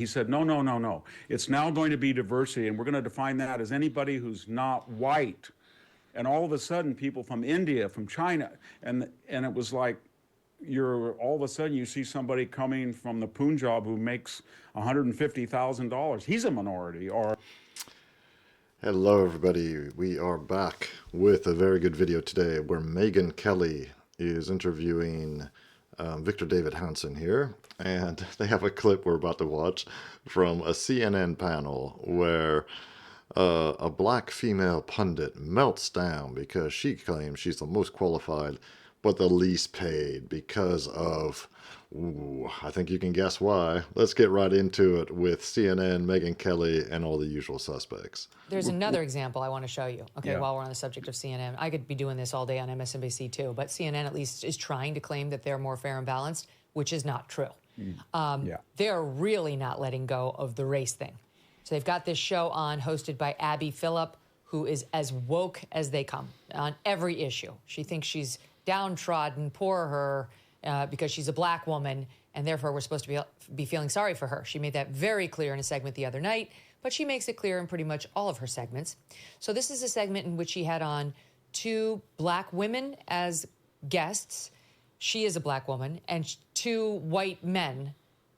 He said, no, no, no, no. It's now going to be diversity, and we're going to define that as anybody who's not white. And all of a sudden, people from India, from China, and it was like, all of a sudden you see somebody coming from the Punjab who makes $150,000. He's a minority. Or hello, everybody. We are back with a very good video today where Megyn Kelly is interviewing Victor David Hanson here, and they have a clip we're about to watch from a CNN panel where a black female pundit melts down because she claims she's the most qualified but the least paid because of, I think you can guess why. Let's get right into it with CNN, Megyn Kelly, and all the usual suspects. There's another example I want to show you, okay, while we're on the subject of CNN. I could be doing this all day on MSNBC too, but CNN at least is trying to claim that they're more fair and balanced, which is not true. They're really not letting go of the race thing. So they've got this show on hosted by Abby Phillip, who is as woke as they come on every issue. She thinks she's downtrodden, poor her, because she's a black woman, and therefore we're supposed to be feeling sorry for her. She made that very clear in a segment the other night, but she makes it clear in pretty much all of her segments. So this is a segment in which she had on 2 black women as guests. She is a black woman, and 2 white men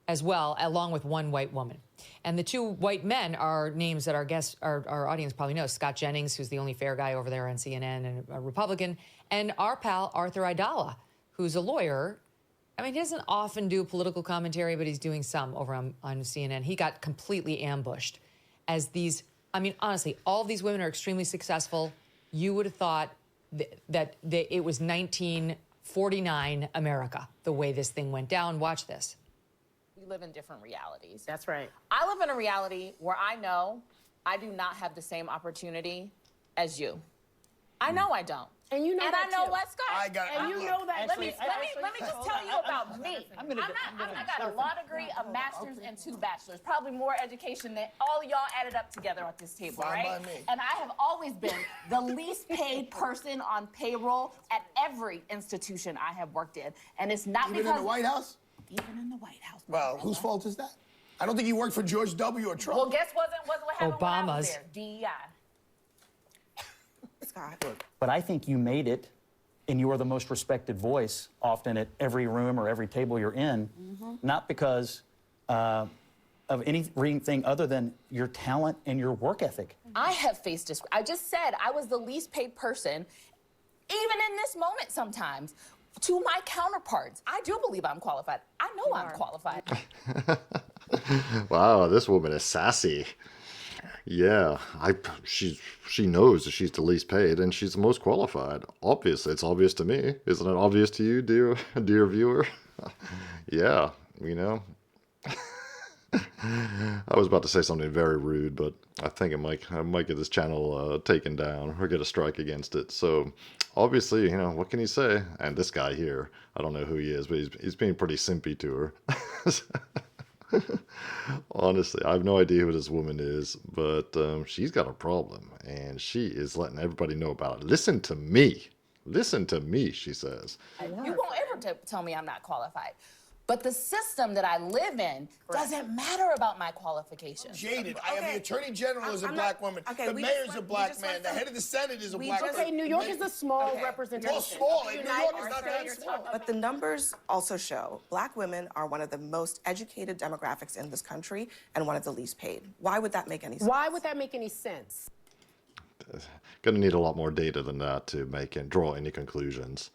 as well, along with 1 white woman. And the 2 white men are names that our audience probably knows. Scott Jennings, who's the only fair guy over there on CNN and a Republican, and our pal Arthur Aidala, who's a lawyer. I mean, he doesn't often do political commentary, but he's doing some over on CNN. He got completely ambushed as these, I mean, honestly, all of these women are extremely successful. You would have thought that it was 1949 America, the way this thing went down. Watch this. We live in different realities. That's right. I live in a reality where I know I do not have the same opportunity as you. I know I don't. And you know and that I know too. what, Scott? I got it. And you know that. Let me just tell you about me. I got a law degree, a master's, and 2 bachelors. Probably more education than all of y'all added up together at this table, Fine right? by me. And I have always been the least paid person on payroll at every institution I have worked in. And it's not Even because... in the White House? Even in the White House. Well, whose fault is that? I don't think you worked for George W. or Trump. Well, guess what happened when I was Obama's. there? DEI. Scott. But I think you made it, and you are the most respected voice often at every room or every table you're in, not because of anything other than your talent and your work ethic. I have faced this. I just said I was the least paid person, even in this moment sometimes, to my counterparts. I do believe I'm qualified. I know I'm qualified. Wow, this woman is sassy. Yeah, she knows that she's the least paid and she's the most qualified. Obviously, it's obvious to me. Isn't it obvious to you, dear viewer? Yeah, you know. I was about to say something very rude, but I think I might get this channel taken down or get a strike against it. So, obviously, you know, what can you say? And this guy here, I don't know who he is, but he's being pretty simpy to her. Honestly, I have no idea who this woman is, but she's got a problem, and she is letting everybody know about it. Listen to me, she says. You won't ever tell me I'm not qualified. But the system that I live in doesn't matter about my qualifications. Jaded. I have the Attorney General is a black woman. The mayor's a black man. The head of the Senate is a black man. Okay, New York is a small representation. Well, small. New York is not that small. But the numbers also show black women are one of the most educated demographics in this country and one of the least paid. Why would that make any sense? Why would that make any sense? Going to need a lot more data than that to make and draw any conclusions.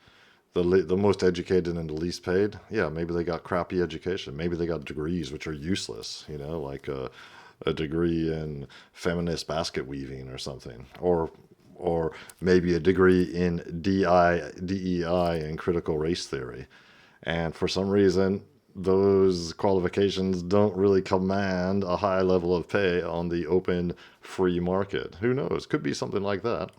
The most educated and the least paid, yeah, maybe they got crappy education. Maybe they got degrees which are useless, you know, like a degree in feminist basket weaving or something. Or maybe a degree in DEI and critical race theory. And for some reason, those qualifications don't really command a high level of pay on the open, free market. Who knows? Could be something like that.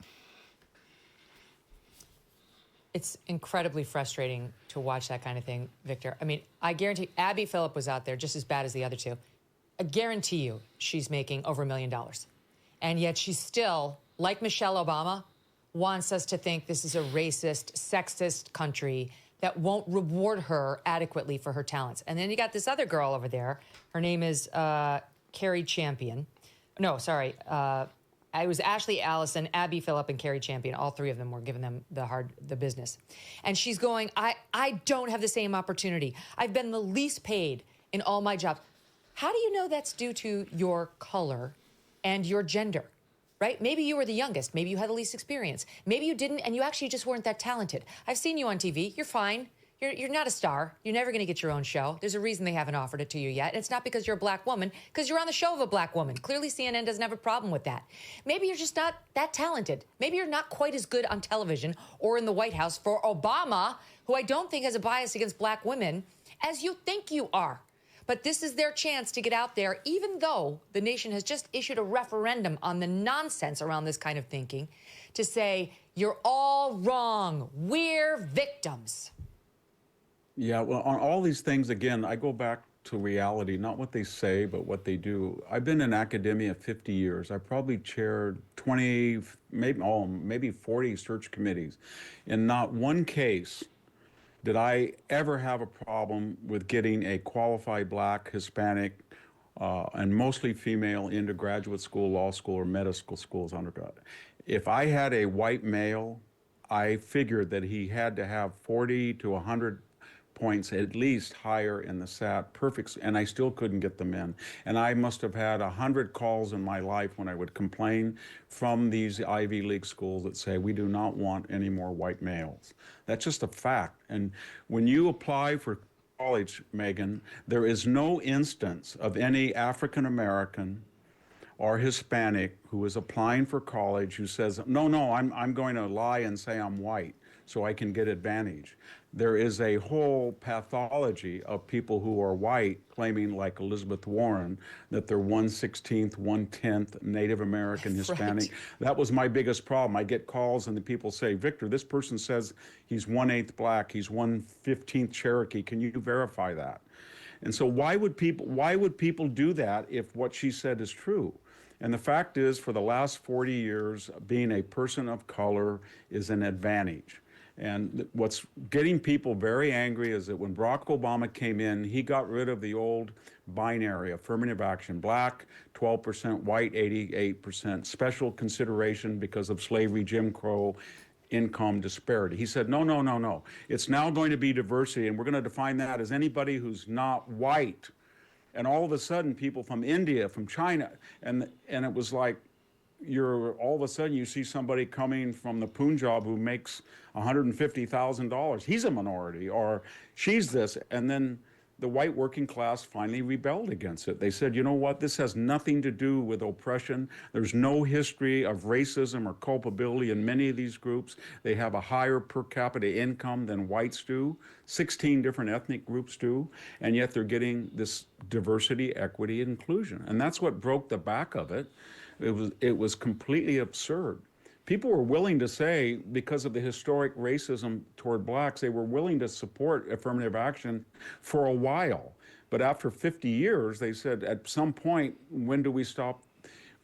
It's incredibly frustrating to watch that kind of thing, Victor. I mean, I guarantee Abby Phillip was out there just as bad as the other 2. I guarantee you she's making over $1 million. And yet she's still, like Michelle Obama, wants us to think this is a racist, sexist country that won't reward her adequately for her talents. And then you got this other girl over there. Her name is Carrie Champion. No, sorry. It was Ashley Allison, Abby Phillip, and Carrie Champion. All three of them were giving them the business. And she's going, I don't have the same opportunity. I've been the least paid in all my jobs. How do you know that's due to your color and your gender? Right? Maybe you were the youngest. Maybe you had the least experience. Maybe you didn't, and you actually just weren't that talented. I've seen you on TV. You're fine. You're not a star. You're never going to get your own show. There's a reason they haven't offered it to you yet. And it's not because you're a black woman, because you're on the show of a black woman. Clearly, CNN doesn't have a problem with that. Maybe you're just not that talented. Maybe you're not quite as good on television or in the White House for Obama, who I don't think has a bias against black women, as you think you are. But this is their chance to get out there, even though the nation has just issued a referendum on the nonsense around this kind of thinking, to say, you're all wrong. We're victims. Yeah, well, on all these things, again, I go back to reality, not what they say, but what they do. I've been in academia 50 years. I probably chaired 20, maybe 40 search committees. In not one case did I ever have a problem with getting a qualified black, Hispanic, and mostly female into graduate school, law school, or medical schools undergrad? If I had a white male, I figured that he had to have 40 to 100 points at least higher in the SAT, perfect, and I still couldn't get them in. And I must have had 100 calls in my life when I would complain from these Ivy League schools that say, we do not want any more white males. That's just a fact. And when you apply for college, Megyn, there is no instance of any African American or Hispanic who is applying for college who says, no, I'm going to lie and say I'm white so I can get advantage. There is a whole pathology of people who are white claiming, like Elizabeth Warren, that they're 1/16th, 1/10th Native American, Hispanic. Right. That was my biggest problem. I get calls and the people say, Victor, this person says he's 1/8 black, he's 1/15th Cherokee. Can you verify that? And so why would people do that if what she said is true? And the fact is, for the last 40 years, being a person of color is an advantage. And what's getting people very angry is that when Barack Obama came in, he got rid of the old binary, affirmative action, black, 12%, white, 88%, special consideration because of slavery, Jim Crow, income disparity. He said, no. It's now going to be diversity, and we're going to define that as anybody who's not white. And all of a sudden, people from India, from China, and it was like, all of a sudden you see somebody coming from the Punjab who makes $150,000. He's a minority, or she's this. And then the white working class finally rebelled against it. They said, you know what, this has nothing to do with oppression. There's no history of racism or culpability in many of these groups. They have a higher per capita income than whites do. 16 different ethnic groups do. And yet they're getting this diversity, equity, inclusion. And that's what broke the back of it. It was completely absurd. People were willing to say, because of the historic racism toward blacks, they were willing to support affirmative action for a while. But after 50 years, they said, at some point, when do we stop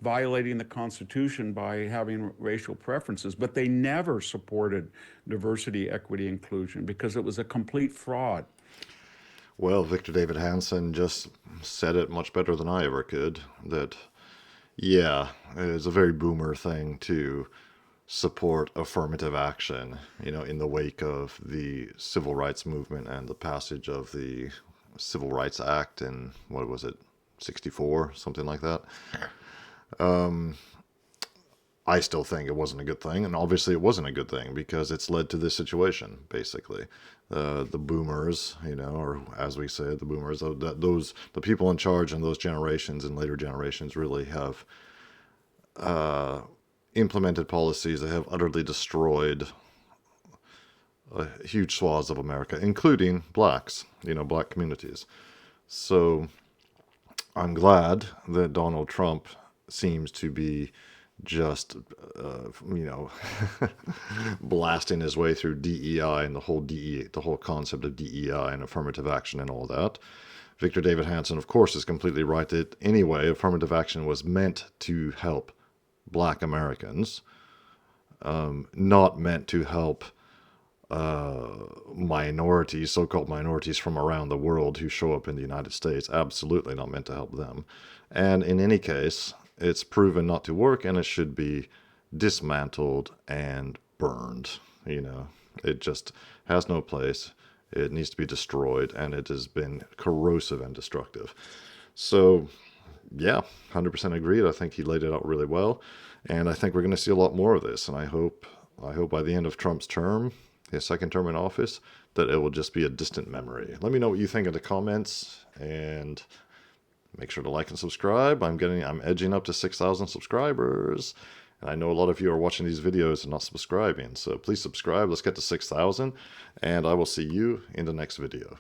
violating the Constitution by having racial preferences? But they never supported diversity, equity, inclusion, because it was a complete fraud. Well, Victor David Hanson just said it much better than I ever could, that yeah, it's a very boomer thing to support affirmative action, in the wake of the civil rights movement and the passage of the Civil Rights Act in, what was it, 64, something like that. I still think it wasn't a good thing, and obviously it wasn't a good thing because it's led to this situation, basically. The boomers, or as we say, the boomers, the people in charge in those generations and later generations really have implemented policies that have utterly destroyed huge swaths of America, including blacks, black communities. So I'm glad that Donald Trump seems to be just, blasting his way through DEI and the whole concept of DEI and affirmative action and all that. Victor David Hanson, of course, is completely right that anyway, affirmative action was meant to help black Americans, not meant to help minorities, so-called minorities from around the world who show up in the United States. Absolutely not meant to help them. And in any case, it's proven not to work, and it should be dismantled and burned. You know, it just has no place. It needs to be destroyed, and it has been corrosive and destructive. So, yeah, 100% agreed. I think he laid it out really well, and I think we're going to see a lot more of this. And I hope by the end of Trump's term, his second term in office, that it will just be a distant memory. Let me know what you think in the comments, and make sure to like and subscribe. I'm edging up to 6,000 subscribers. And I know a lot of you are watching these videos and not subscribing. So please subscribe. Let's get to 6,000. And I will see you in the next video.